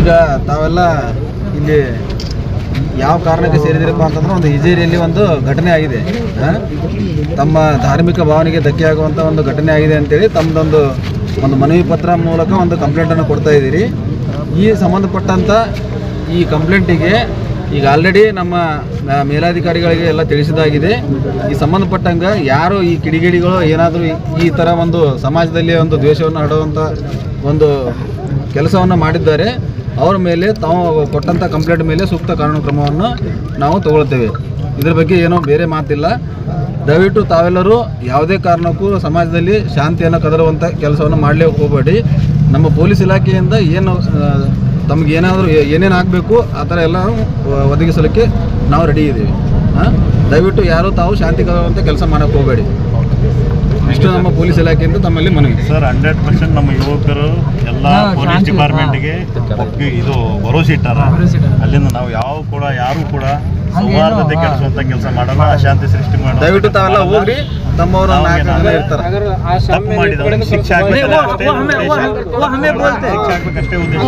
ಈಗ ತಾವೆಲ್ಲ ಇಲ್ಲಿ ಯಾವ ಕಾರಣಕ್ಕೆ ಸೇರಿದಿರಪ್ಪ ಅಂತಂದ್ರೆ ಒಂದು ಹಿಜೇರಿಯಲ್ಲಿ ಒಂದು ಘಟನೆ ಆಗಿದೆ. ತಮ್ಮ ಧಾರ್ಮಿಕ ಭಾವನೆಗೆ ಧಕ್ಕೆ ಆಗುವಂಥ ಒಂದು ಘಟನೆ ಆಗಿದೆ ಅಂತೇಳಿ ತಮ್ಮದೊಂದು ಮನವಿ ಪತ್ರ ಮೂಲಕ ಒಂದು ಕಂಪ್ಲೇಂಟನ್ನು ಕೊಡ್ತಾ ಇದ್ದೀರಿ. ಈ ಸಂಬಂಧಪಟ್ಟಂಥ ಈ ಕಂಪ್ಲೇಂಟಿಗೆ ಈಗ ಆಲ್ರೆಡಿ ನಮ್ಮ ಮೇಲಾಧಿಕಾರಿಗಳಿಗೆ ಎಲ್ಲ ತಿಳಿಸಿದಾಗಿದೆ. ಈ ಸಂಬಂಧಪಟ್ಟಂಗೆ ಯಾರು ಈ ಕಿಡಿಗೇಡಿಗಳು ಏನಾದರೂ ಈ ಥರ ಒಂದು ಸಮಾಜದಲ್ಲಿ ಒಂದು ದ್ವೇಷವನ್ನು ಹರಡುವಂಥ ಒಂದು ಕೆಲಸವನ್ನು ಮಾಡಿದ್ದಾರೆ, ಅವರ ಮೇಲೆ ತಾವು ಕೊಟ್ಟಂಥ ಕಂಪ್ಲೇಂಟ್ ಮೇಲೆ ಸೂಕ್ತ ಕಾನೂನು ಕ್ರಮವನ್ನು ನಾವು ತಗೊಳ್ತೇವೆ. ಇದರ ಬಗ್ಗೆ ಏನೋ ಬೇರೆ ಮಾತಿಲ್ಲ. ದಯವಿಟ್ಟು ತಾವೆಲ್ಲರೂ ಯಾವುದೇ ಕಾರಣಕ್ಕೂ ಸಮಾಜದಲ್ಲಿ ಶಾಂತಿಯನ್ನು ಕದರುವಂಥ ಕೆಲಸವನ್ನು ಮಾಡಲಿಕ್ಕೆ ಹೋಗಬೇಡಿ. ನಮ್ಮ ಪೊಲೀಸ್ ಇಲಾಖೆಯಿಂದ ಏನು ತಮಗೇನಾದರೂ ಏನೇನು ಆಗಬೇಕು ಆ ಥರ ಎಲ್ಲ ಒದಗಿಸಲಿಕ್ಕೆ ನಾವು ರೆಡಿ ಇದ್ದೀವಿ. ದಯವಿಟ್ಟು ಯಾರು ತಾವು ಶಾಂತಿ ಕದರುವಂಥ ಕೆಲಸ ಮಾಡೋಕ್ಕೆ ಹೋಗಬೇಡಿ. ಇಷ್ಟು ನಮ್ಮ ಪೊಲೀಸ್ ಇಲಾಖೆಯಿಂದ ತಮ್ಮಲ್ಲಿ ಮನವಿ. ಸರ್ 100% ನಮ್ಮ ಯುವಕರು ಎಲ್ಲ ಪೊಲೀಸ್ ಡಿಪಾರ್ಟ್ಮೆಂಟ್ಗೆ ಇದು ಭರೋಸೆ ಇಟ್ಟಾರ. ಅಲ್ಲಿಂದ ನಾವು ಯಾರು ಕೂಡ ಸೌಹಾರ್ದತೆ ಕೆಡಿಸುವಂತ ಕೆಲಸ ಮಾಡಲ್ಲ, ಅಶಾಂತಿ ಸೃಷ್ಟಿ ಮಾಡಲ್ಲ. ದಯವಿಟ್ಟು ತಾವೆಲ್ಲ ಹೋಗ್ರಿ, ತಮ್ಮವರು ಇರ್ತಾರೆ. ತಪ್ಪು ಮಾಡಿದವರಿಗೆ ಶಿಕ್ಷೆ ಆಗ್ಬೇಕಷ್ಟೇ ಉದ್ದೇಶ.